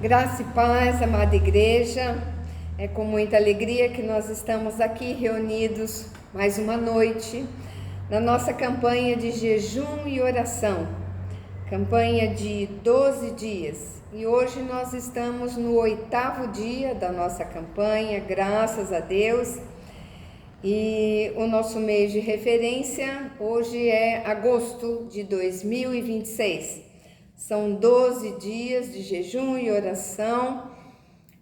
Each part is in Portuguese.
Graça e paz, amada igreja, é com muita alegria que nós estamos aqui reunidos mais uma noite na nossa campanha de jejum e oração, campanha de 12 dias. E hoje nós estamos no 8º dia da nossa campanha, graças a Deus. E o nosso mês de referência hoje é agosto de 2026. São 12 dias de jejum e oração,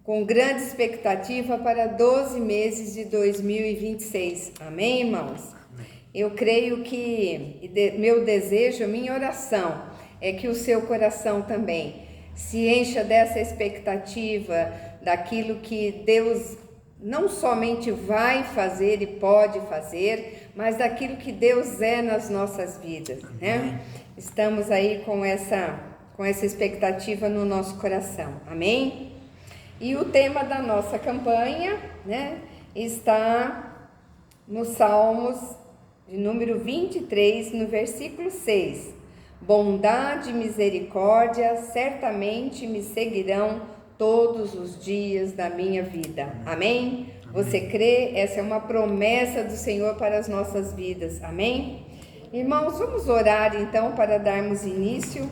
com grande expectativa para 12 meses de 2026. Amém, irmãos? Amém. Eu creio que meu desejo, minha oração, é que o seu coração também se encha dessa expectativa, daquilo que Deus não somente vai fazer e pode fazer, mas daquilo que Deus é nas nossas vidas, né? Estamos aí com essa expectativa no nosso coração, amém? E o tema da nossa campanha, né, está no Salmos de número 23, no versículo 6. Bondade e misericórdia certamente me seguirão todos os dias da minha vida, amém? Você crê? Essa é uma promessa do Senhor para as nossas vidas, amém? Irmãos, vamos orar então para darmos início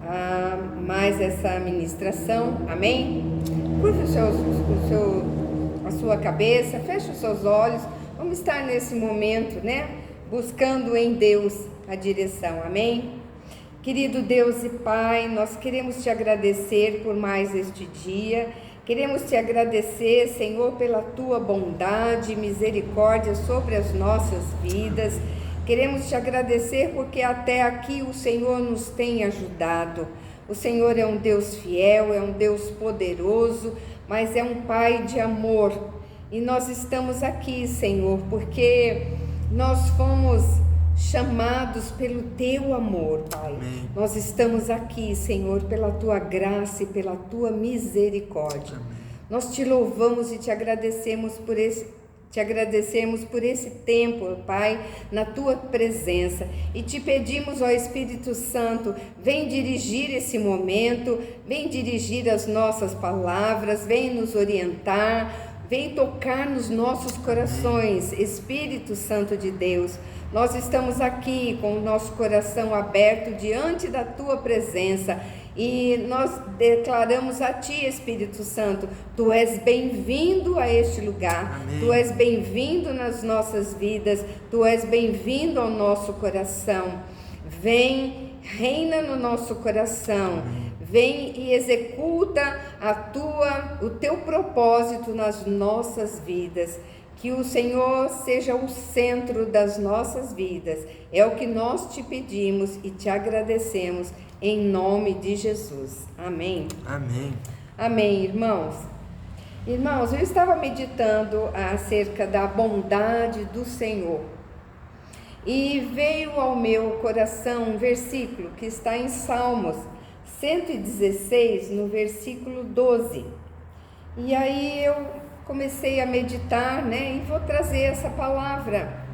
a mais essa ministração, amém? Curva a sua cabeça, feche os seus olhos, vamos estar nesse momento, né? Buscando em Deus a direção, amém? Querido Deus e Pai, nós queremos te agradecer por mais este dia, queremos te agradecer, Senhor, pela tua bondade e misericórdia sobre as nossas vidas. Queremos te agradecer porque até aqui o Senhor nos tem ajudado. O Senhor é um Deus fiel, é um Deus poderoso, mas é um Pai de amor. E nós estamos aqui, Senhor, porque nós fomos chamados pelo teu amor, Pai. Amém. Nós estamos aqui, Senhor, pela tua graça e pela tua misericórdia. Amém. Nós te louvamos e te agradecemos por esse tempo, Pai, na tua presença, e te pedimos, ó Espírito Santo, vem dirigir esse momento, vem dirigir as nossas palavras, vem nos orientar, vem tocar nos nossos corações, Espírito Santo de Deus. Nós estamos aqui com o nosso coração aberto diante da tua presença e nós declaramos a ti, Espírito Santo, tu és bem-vindo a este lugar. Amém. Tu és bem-vindo nas nossas vidas, tu és bem-vindo ao nosso coração. Vem, reina no nosso coração. Amém. Vem e executa o teu propósito nas nossas vidas. Que o Senhor seja o centro das nossas vidas. É o que nós te pedimos e te agradecemos em nome de Jesus. Amém. Amém. Amém, irmãos. Irmãos, eu estava meditando acerca da bondade do Senhor. E veio ao meu coração um versículo que está em Salmos 116, no versículo 12. E aí eu comecei a meditar, né? E vou trazer essa palavra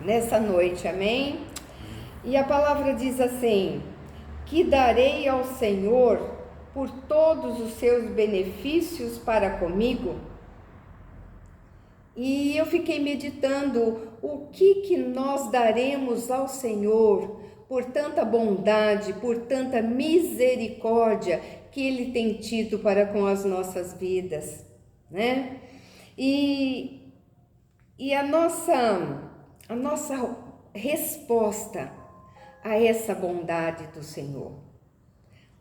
nessa noite, amém? E a palavra diz assim: que darei ao Senhor por todos os seus benefícios para comigo? E eu fiquei meditando o que nós daremos ao Senhor por tanta bondade, por tanta misericórdia que Ele tem tido para com as nossas vidas, né? E a nossa resposta a essa bondade do Senhor,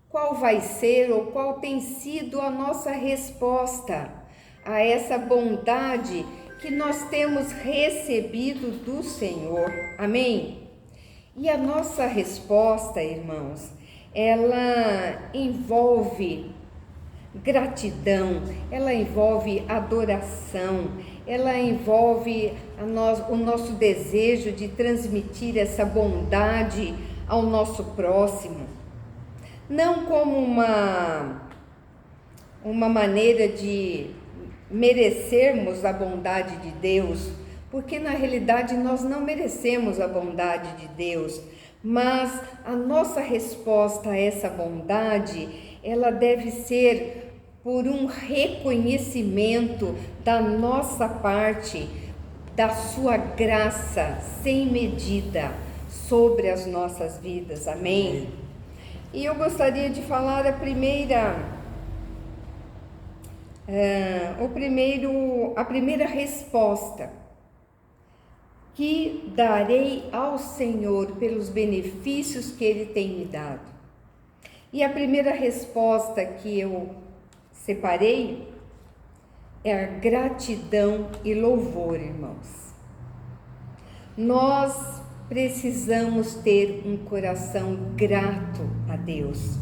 qual vai ser ou qual tem sido a nossa resposta a essa bondade que nós temos recebido do Senhor, amém? E a nossa resposta, irmãos, ela envolve gratidão, ela envolve adoração, ela envolve o nosso desejo de transmitir essa bondade ao nosso próximo, não como uma maneira de merecermos a bondade de Deus, porque na realidade nós não merecemos a bondade de Deus, mas a nossa resposta a essa bondade ela deve ser por um reconhecimento da nossa parte, da sua graça sem medida sobre as nossas vidas, amém? E eu gostaria de falar a primeira resposta que darei ao Senhor pelos benefícios que Ele tem me dado. E a primeira resposta que eu separei é a gratidão e louvor, irmãos. Nós precisamos ter um coração grato a Deus.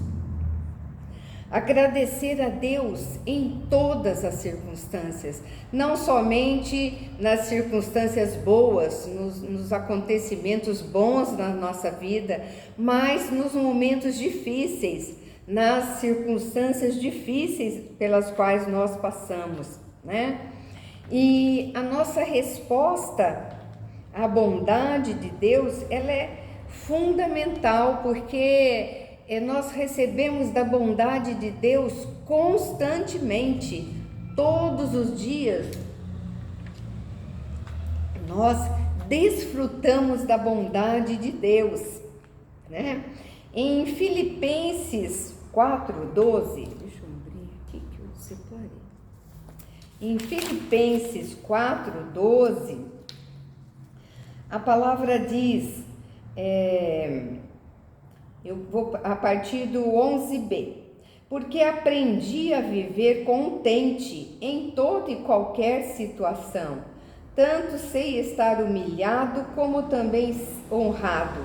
Agradecer a Deus em todas as circunstâncias, não somente nas circunstâncias boas, nos acontecimentos bons da nossa vida, mas nos momentos difíceis, nas circunstâncias difíceis pelas quais nós passamos, né? E a nossa resposta à bondade de Deus, ela é fundamental, porque nós recebemos da bondade de Deus constantemente, todos os dias. Nós desfrutamos da bondade de Deus, né? Em Filipenses 4:12, deixa eu abrir aqui que eu separei. Em Filipenses 4:12, a palavra diz, eu vou a partir do 11b, porque aprendi a viver contente em toda e qualquer situação, tanto sei estar humilhado como também honrado,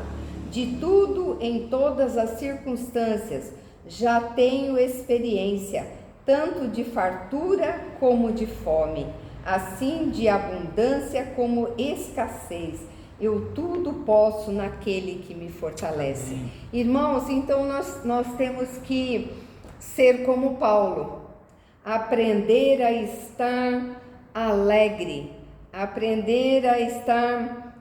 de tudo em todas as circunstâncias, já tenho experiência, tanto de fartura como de fome, assim de abundância como escassez. Eu tudo posso naquele que me fortalece. Irmãos, então nós temos que ser como Paulo, aprender a estar alegre, aprender a estar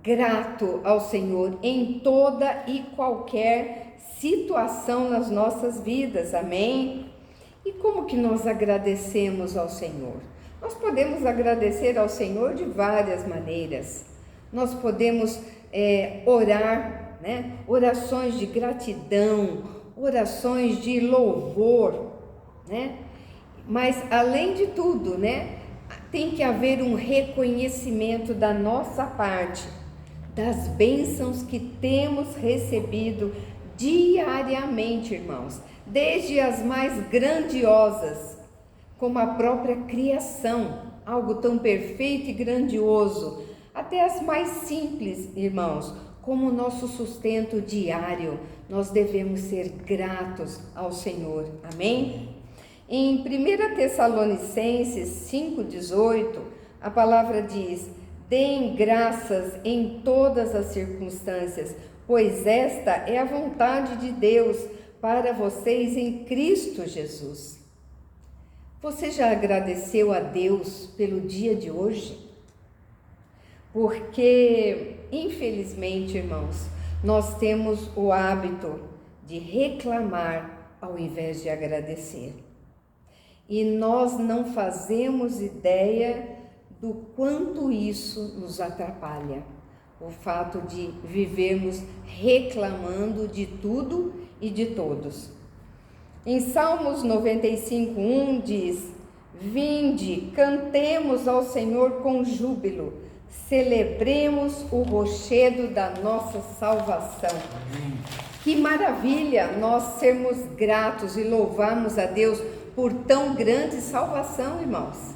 grato ao Senhor em toda e qualquer situação nas nossas vidas, amém? E como que nós agradecemos ao Senhor? Nós podemos agradecer ao Senhor de várias maneiras. Nós podemos orar, né? Orações de gratidão, orações de louvor, né? Mas além de tudo, né? Tem que haver um reconhecimento da nossa parte, das bênçãos que temos recebido diariamente, irmãos, desde as mais grandiosas, como a própria criação, algo tão perfeito e grandioso, até as mais simples, irmãos, como o nosso sustento diário. Nós devemos ser gratos ao Senhor, amém? Em 1 Tessalonicenses 5:18, a palavra diz: deem graças em todas as circunstâncias, pois esta é a vontade de Deus para vocês em Cristo Jesus. Você já agradeceu a Deus pelo dia de hoje? Porque, infelizmente, irmãos, nós temos o hábito de reclamar ao invés de agradecer. E nós não fazemos ideia do quanto isso nos atrapalha. O fato de vivermos reclamando de tudo e de todos. Em Salmos 95:1 diz: vinde, cantemos ao Senhor com júbilo, celebremos o rochedo da nossa salvação. Que maravilha nós sermos gratos e louvarmos a Deus por tão grande salvação, irmãos.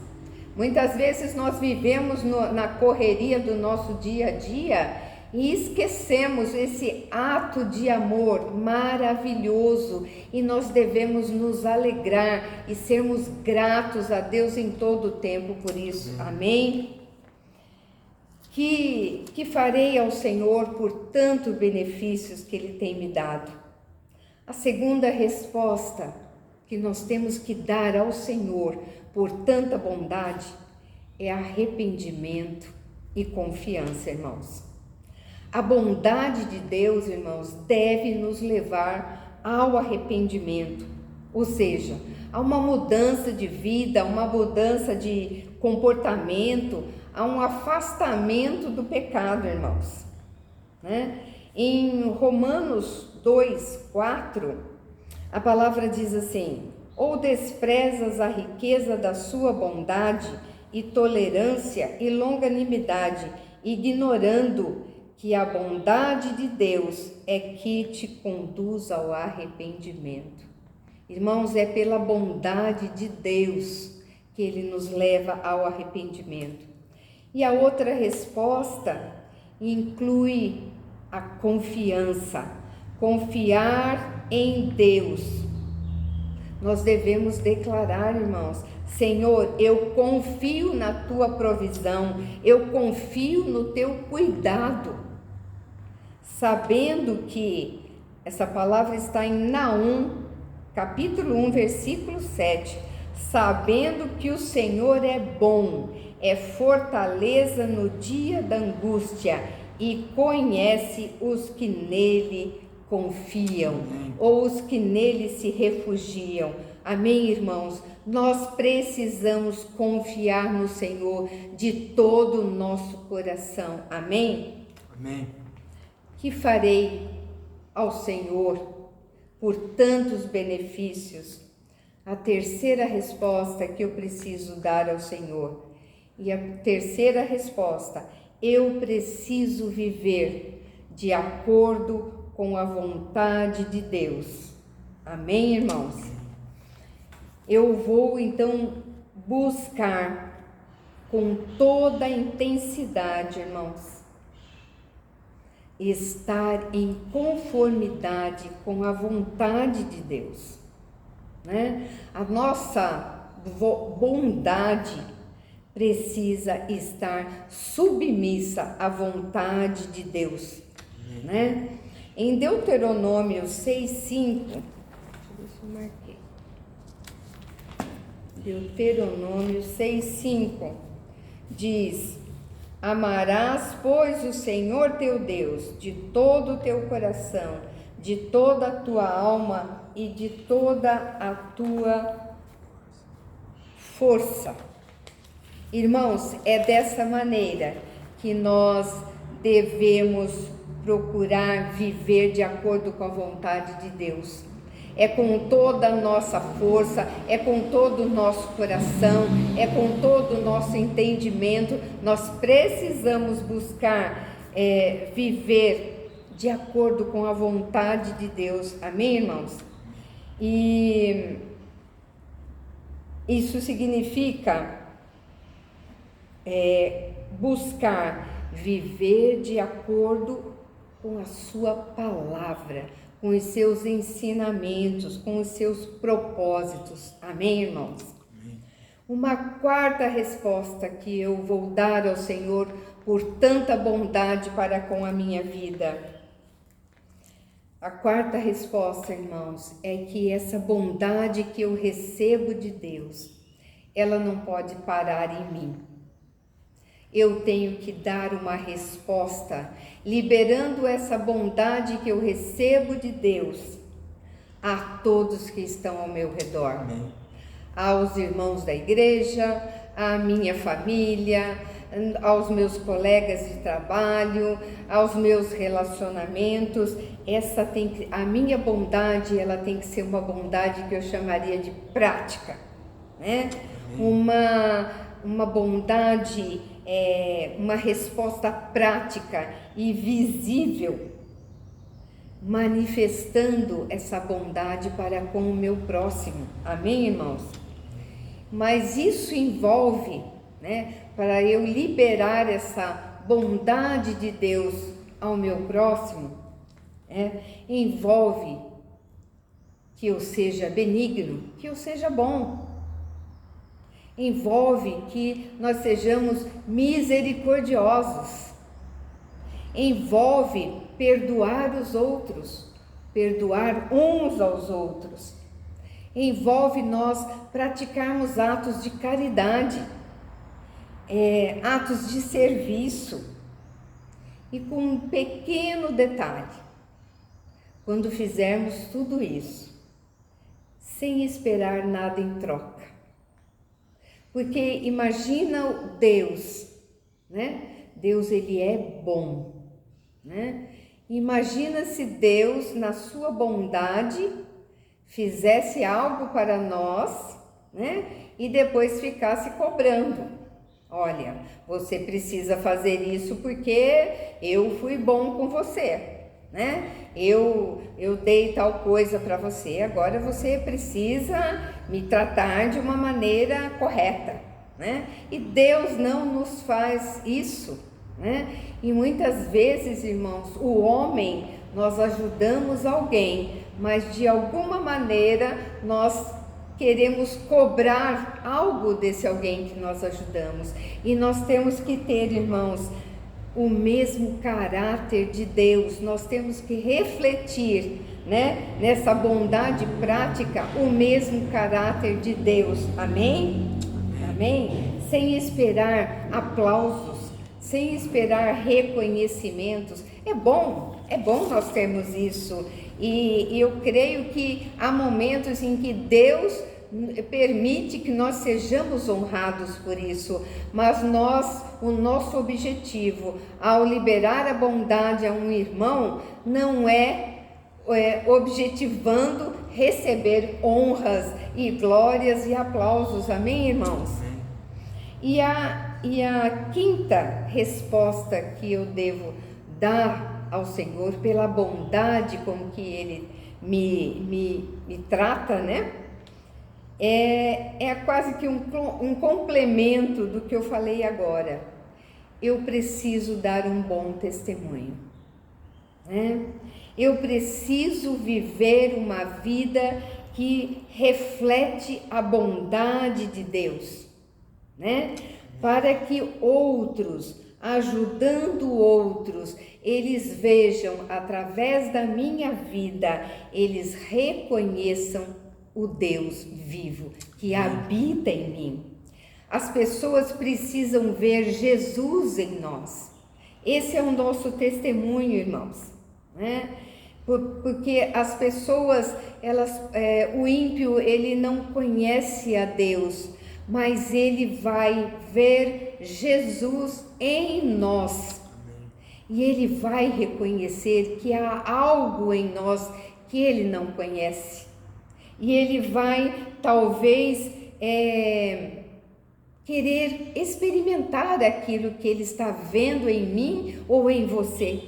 Muitas vezes nós vivemos na correria do nosso dia a dia e esquecemos esse ato de amor maravilhoso, e nós devemos nos alegrar e sermos gratos a Deus em todo o tempo por isso, amém? Que farei ao Senhor por tantos benefícios que Ele tem me dado? A segunda resposta que nós temos que dar ao Senhor por tanta bondade é arrependimento e confiança, irmãos. A bondade de Deus, irmãos, deve nos levar ao arrependimento. Ou seja, há uma mudança de vida, uma mudança de comportamento, há um afastamento do pecado, irmãos, né? Em Romanos 2:4, a palavra diz assim: ou desprezas a riqueza da sua bondade e tolerância e longanimidade, ignorando que a bondade de Deus é que te conduz ao arrependimento. Irmãos, é pela bondade de Deus que Ele nos leva ao arrependimento. E a outra resposta inclui a confiança, confiar em Deus. Nós devemos declarar, irmãos: Senhor, eu confio na Tua provisão, eu confio no Teu cuidado, sabendo que essa palavra está em Naum, capítulo 1, versículo 7, sabendo que o Senhor é bom, é fortaleza no dia da angústia e conhece os que nele confiam, ou os que nele se refugiam. Amém, irmãos? Nós precisamos confiar no Senhor de todo o nosso coração. Amém? Amém. Que farei ao Senhor por tantos benefícios? A terceira resposta que eu preciso dar ao Senhor. E a terceira resposta: eu preciso viver de acordo com a vontade de Deus. Amém, irmãos? Eu vou então buscar com toda a intensidade, irmãos, estar em conformidade com a vontade de Deus, né? A nossa bondade precisa estar submissa à vontade de Deus, né? Em Deuteronômio 6:5, deixa eu ver se eu marquei. Deuteronômio 6:5 diz: amarás, pois, o Senhor teu Deus de todo o teu coração, de toda a tua alma e de toda a tua força. Irmãos, é dessa maneira que nós devemos procurar viver de acordo com a vontade de Deus. É com toda a nossa força, é com todo o nosso coração, é com todo o nosso entendimento. Nós precisamos buscar viver de acordo com a vontade de Deus. Amém, irmãos? E isso significa buscar viver de acordo com a sua palavra, com os seus ensinamentos, com os seus propósitos. Amém, irmãos? Amém. Uma quarta resposta que eu vou dar ao Senhor por tanta bondade para com a minha vida. A quarta resposta, irmãos, é que essa bondade que eu recebo de Deus, ela não pode parar em mim. Eu tenho que dar uma resposta, liberando essa bondade que eu recebo de Deus a todos que estão ao meu redor. Amém. Aos irmãos da igreja, à minha família, aos meus colegas de trabalho, aos meus relacionamentos. A minha bondade, ela tem que ser uma bondade que eu chamaria de prática, né? Uma bondade, uma resposta prática e visível, manifestando essa bondade para com o meu próximo. Amém, irmãos? Mas isso envolve, né, para eu liberar essa bondade de Deus ao meu próximo, envolve que eu seja benigno, que eu seja bom. Envolve que nós sejamos misericordiosos. Envolve perdoar os outros, perdoar uns aos outros. Envolve nós praticarmos atos de caridade, atos de serviço. E com um pequeno detalhe: quando fizermos tudo isso, sem esperar nada em troca. Porque imagina o Deus, né? Deus, ele é bom, né? Imagina se Deus, na sua bondade, fizesse algo para nós, né? E depois ficasse cobrando. Olha, você precisa fazer isso porque eu fui bom com você, né? Eu dei tal coisa para você, agora você precisa me tratar de uma maneira correta, né? E Deus não nos faz isso, né? E muitas vezes, irmãos, o homem, nós ajudamos alguém, mas de alguma maneira nós queremos cobrar algo desse alguém que nós ajudamos. E nós temos que ter, irmãos, o mesmo caráter de Deus. Nós temos que refletir, né, nessa bondade prática, o mesmo caráter de Deus. Amém? Amém? Sem esperar aplausos, sem esperar reconhecimentos. É bom nós termos isso. E eu creio que há momentos em que Deus permite que nós sejamos honrados por isso, mas o nosso objetivo ao liberar a bondade a um irmão não é objetivando receber honras e glórias e aplausos. Amém, irmãos? E a quinta resposta que eu devo dar ao Senhor pela bondade com que Ele me trata, né? É quase que um complemento do que eu falei agora. Eu preciso dar um bom testemunho, né? Eu preciso viver uma vida que reflete a bondade de Deus, né? Para que outros, ajudando outros, eles vejam através da minha vida, eles reconheçam o Deus vivo que habita em mim. As pessoas precisam ver Jesus em nós. Esse é o nosso testemunho, irmãos, né? Porque as pessoas, o ímpio, ele não conhece a Deus, mas ele vai ver Jesus em nós. E ele vai reconhecer que há algo em nós que ele não conhece. E ele vai, talvez, querer experimentar aquilo que ele está vendo em mim ou em você.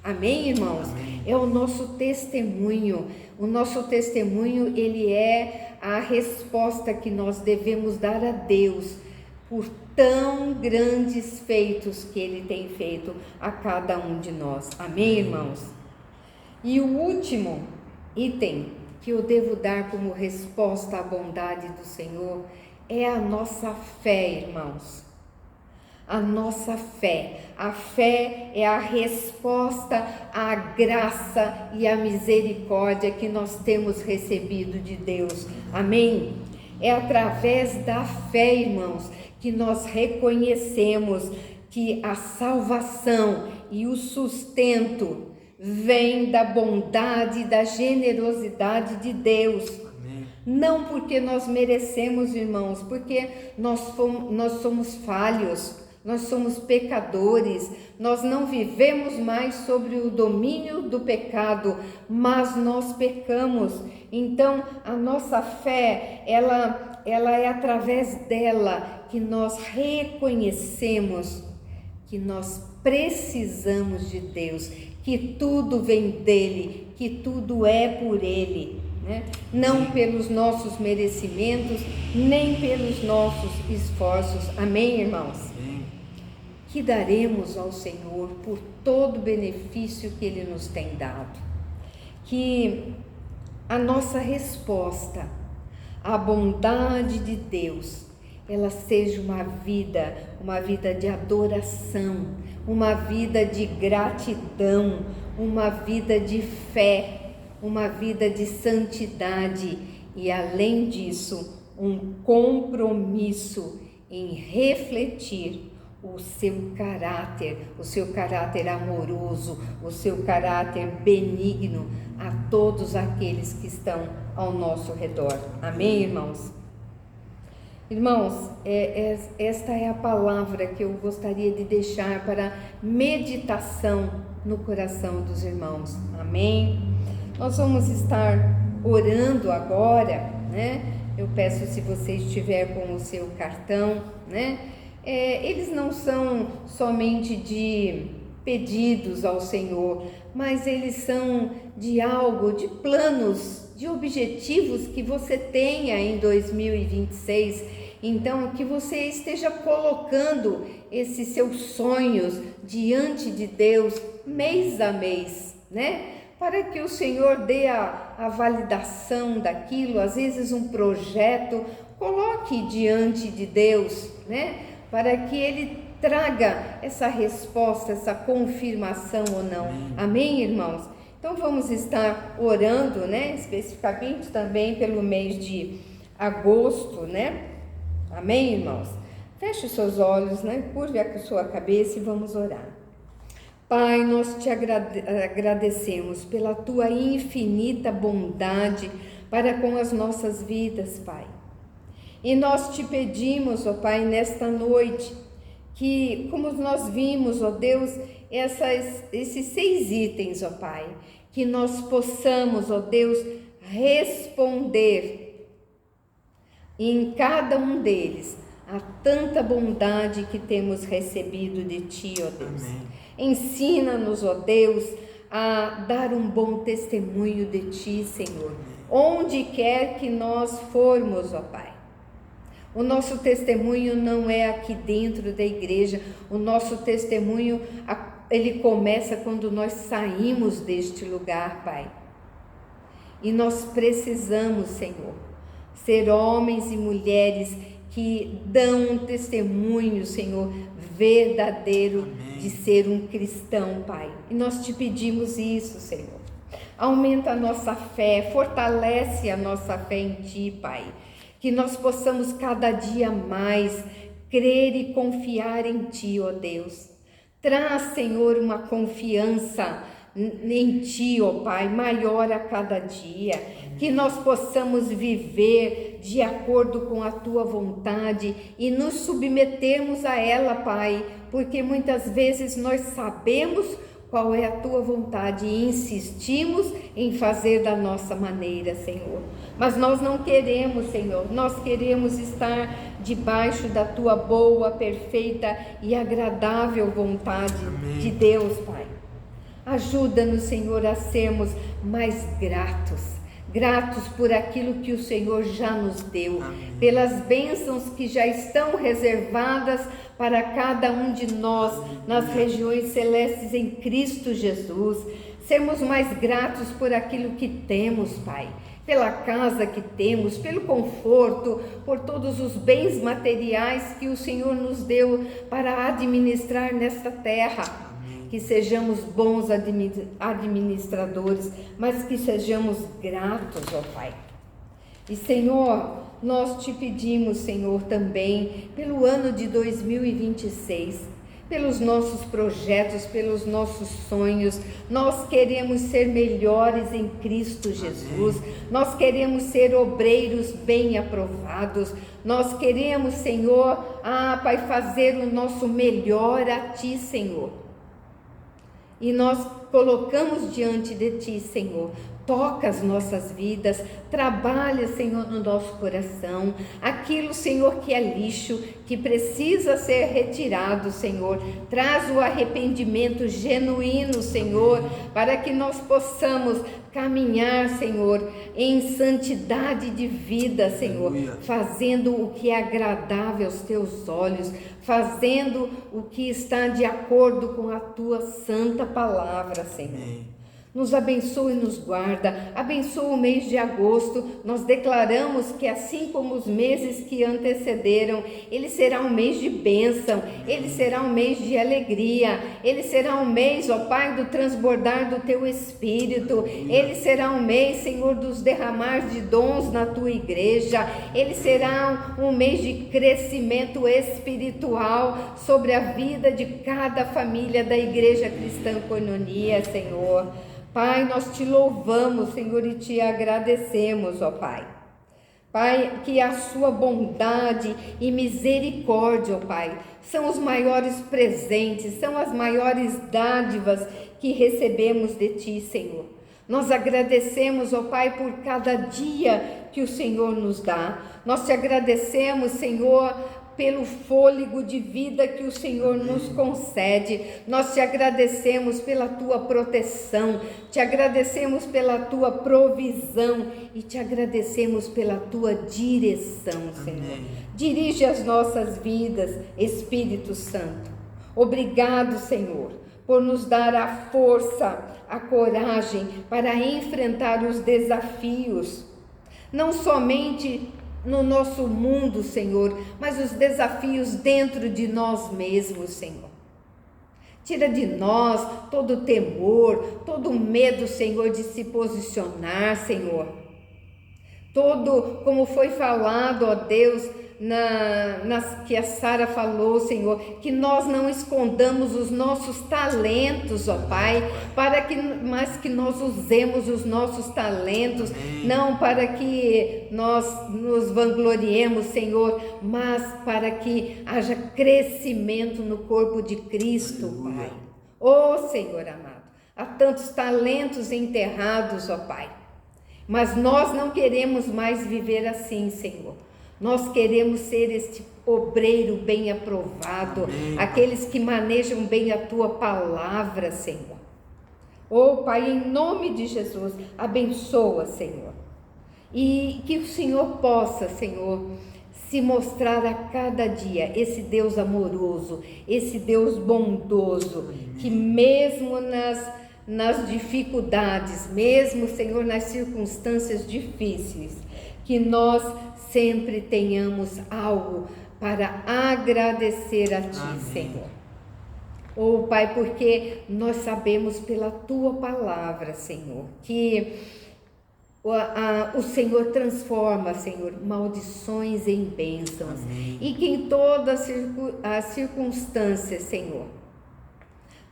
Amém, irmãos? Amém. É o nosso testemunho. O nosso testemunho, ele é a resposta que nós devemos dar a Deus por tão grandes feitos que Ele tem feito a cada um de nós. Amém, irmãos? E o último item que eu devo dar como resposta à bondade do Senhor é a nossa fé, irmãos. A nossa fé. A fé é a resposta à graça e à misericórdia que nós temos recebido de Deus. Amém? É através da fé, irmãos, que nós reconhecemos que a salvação e o sustento vem da bondade e da generosidade de Deus. Amém. Não porque nós merecemos, irmãos, porque nós somos falhos, nós somos pecadores, nós não vivemos mais sobre o domínio do pecado, mas nós pecamos. Então, a nossa fé, ela é através dela que nós reconhecemos que nós precisamos de Deus, que tudo vem dele, que tudo é por ele, né? Não pelos nossos merecimentos, nem pelos nossos esforços. Amém, irmãos? Sim. Que daremos ao Senhor por todo o benefício que Ele nos tem dado. Que a nossa resposta à bondade de Deus, ela seja uma vida de adoração, uma vida de gratidão, uma vida de fé, uma vida de santidade e, além disso, um compromisso em refletir o seu caráter amoroso, o seu caráter benigno a todos aqueles que estão ao nosso redor. Amém, irmãos? Irmãos, esta é a palavra que eu gostaria de deixar para meditação no coração dos irmãos. Amém? Nós vamos estar orando agora, né? Eu peço, se você estiver com o seu cartão, né? Eles não são somente de pedidos ao Senhor, mas eles são de algo, de planos, de objetivos que você tenha em 2026. Então, que você esteja colocando esses seus sonhos diante de Deus mês a mês, né? Para que o Senhor dê a validação daquilo, às vezes um projeto, coloque diante de Deus, né? Para que Ele traga essa resposta, essa confirmação ou não. Amém, irmãos? Então vamos estar orando, né? Especificamente também pelo mês de agosto, né? Amém, irmãos? Feche os seus olhos, né? Curve a sua cabeça e vamos orar. Pai, nós te agradecemos pela tua infinita bondade para com as nossas vidas, Pai. E nós te pedimos, ó Pai, nesta noite, que, como nós vimos, ó Deus, esses 6 itens, ó Pai, que nós possamos, ó Deus, responder em cada um deles a tanta bondade que temos recebido de Ti, ó Deus. Amém. Ensina-nos, ó Deus, a dar um bom testemunho de Ti, Senhor, onde quer que nós formos, ó Pai. O nosso testemunho não é aqui dentro da igreja, o nosso testemunho, ele começa quando nós saímos deste lugar, Pai. E nós precisamos, Senhor, ser homens e mulheres que dão um testemunho, Senhor, verdadeiro. Amém. De ser um cristão, Pai. E nós te pedimos isso, Senhor. Aumenta a nossa fé, fortalece a nossa fé em Ti, Pai. Que nós possamos cada dia mais crer e confiar em Ti, ó Deus. Traz, Senhor, uma confiança em Ti, ó Pai, maior a cada dia. Que nós possamos viver de acordo com a Tua vontade e nos submetermos a ela, Pai, porque muitas vezes nós sabemos qual é a Tua vontade e insistimos em fazer da nossa maneira, Senhor. Mas nós não queremos, Senhor, nós queremos estar debaixo da Tua boa, perfeita e agradável vontade. Amém. De Deus, Pai. Ajuda-nos, Senhor, a sermos mais gratos por aquilo que o Senhor já nos deu. Amém. Pelas bênçãos que já estão reservadas para cada um de nós. Amém. Nas regiões celestes em Cristo Jesus. Sermos mais gratos por aquilo que temos, Pai, pela casa que temos, pelo conforto, por todos os bens materiais que o Senhor nos deu para administrar nesta terra. Que sejamos bons administradores, mas que sejamos gratos, ó Pai. E, Senhor, nós te pedimos, Senhor, também pelo ano de 2026, pelos nossos projetos, pelos nossos sonhos. Nós queremos ser melhores em Cristo Jesus. Amém. Nós queremos ser obreiros bem aprovados. Nós queremos, Senhor, Pai, fazer o nosso melhor a Ti, Senhor. E nós colocamos diante de Ti, Senhor. Toca as nossas vidas, trabalha, Senhor, no nosso coração. Aquilo, Senhor, que é lixo, que precisa ser retirado, Senhor. Traz o arrependimento genuíno, Senhor, para que nós possamos caminhar, Senhor, em santidade de vida, Senhor, fazendo o que é agradável aos Teus olhos, fazendo o que está de acordo com a Tua santa palavra, Senhor. Amém. Nos abençoe e nos guarda, abençoa o mês de agosto. Nós declaramos que assim como os meses que antecederam, ele será um mês de bênção, ele será um mês de alegria, ele será um mês, ó Pai, do transbordar do Teu Espírito, ele será um mês, Senhor, dos derramar de dons na Tua igreja, ele será um mês de crescimento espiritual sobre a vida de cada família da Igreja Cristã Koinonia, Senhor. Pai, nós te louvamos, Senhor, e te agradecemos, ó Pai. Pai, que a sua bondade e misericórdia, ó Pai, são os maiores presentes, são as maiores dádivas que recebemos de Ti, Senhor. Nós agradecemos, ó Pai, por cada dia que o Senhor nos dá. Nós te agradecemos, Senhor, pelo fôlego de vida que o Senhor nos concede. Nós te agradecemos pela tua proteção, te agradecemos pela tua provisão e te agradecemos pela tua direção, Senhor. Amém. Dirige as nossas vidas, Espírito Santo. Obrigado, Senhor, por nos dar a força, a coragem para enfrentar os desafios, não somente no nosso mundo, Senhor, mas os desafios dentro de nós mesmos, Senhor. Tira de nós todo temor, todo medo, Senhor, de se posicionar, Senhor. Todo, como foi falado, ó Deus, que a Sara falou, Senhor, que nós não escondamos os nossos talentos, ó Pai, mas que nós usemos os nossos talentos, não para que nós nos vangloriemos, Senhor, mas para que haja crescimento no corpo de Cristo, Pai. Ó Senhor amado, há tantos talentos enterrados, ó Pai, mas nós não queremos mais viver assim, Senhor. Nós queremos ser este obreiro bem aprovado, aqueles que manejam bem a tua palavra, Senhor. Oh, Pai, em nome de Jesus, abençoa, Senhor. E que o Senhor possa, Senhor, se mostrar a cada dia esse Deus amoroso, esse Deus bondoso, que mesmo nas dificuldades, mesmo, Senhor, nas circunstâncias difíceis, que nós sempre tenhamos algo para agradecer a Ti, amém, Senhor. Oh, Pai, porque nós sabemos pela Tua palavra, Senhor, que o Senhor transforma, Senhor, maldições em bênçãos, amém, e que em todas as circunstâncias, Senhor,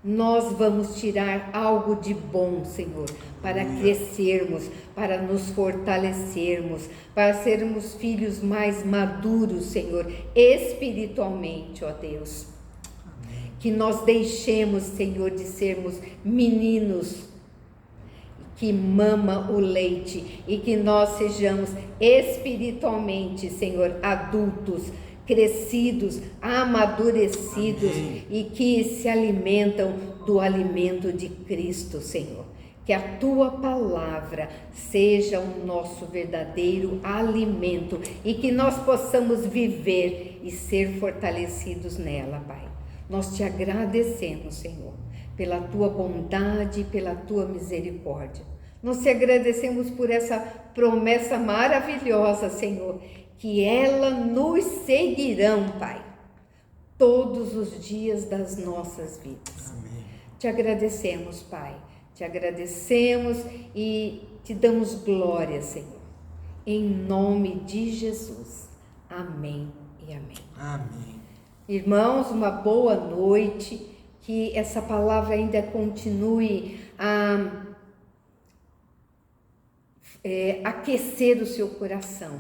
nós vamos tirar algo de bom, Senhor, para crescermos, para nos fortalecermos, para sermos filhos mais maduros, Senhor, espiritualmente, ó Deus. Amém. Que nós deixemos, Senhor, de sermos meninos que mama o leite e que nós sejamos espiritualmente, Senhor, adultos, crescidos, amadurecidos, amém, e que se alimentam do alimento de Cristo, Senhor. Que a Tua palavra seja o nosso verdadeiro alimento e que nós possamos viver e ser fortalecidos nela, Pai. Nós te agradecemos, Senhor, pela Tua bondade e pela Tua misericórdia. Nós te agradecemos por essa promessa maravilhosa, Senhor, que ela nos seguirão, Pai, todos os dias das nossas vidas. Amém. Te agradecemos, Pai, te agradecemos e te damos glória, Senhor, em nome de Jesus. Amém e amém. Amém. Irmãos, uma boa noite, que essa palavra ainda continue a aquecer o seu coração.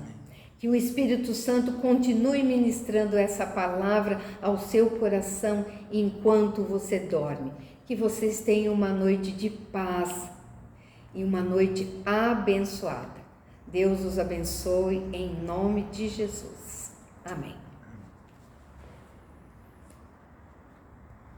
Que o Espírito Santo continue ministrando essa palavra ao seu coração enquanto você dorme. Que vocês tenham uma noite de paz e uma noite abençoada. Deus os abençoe em nome de Jesus. Amém.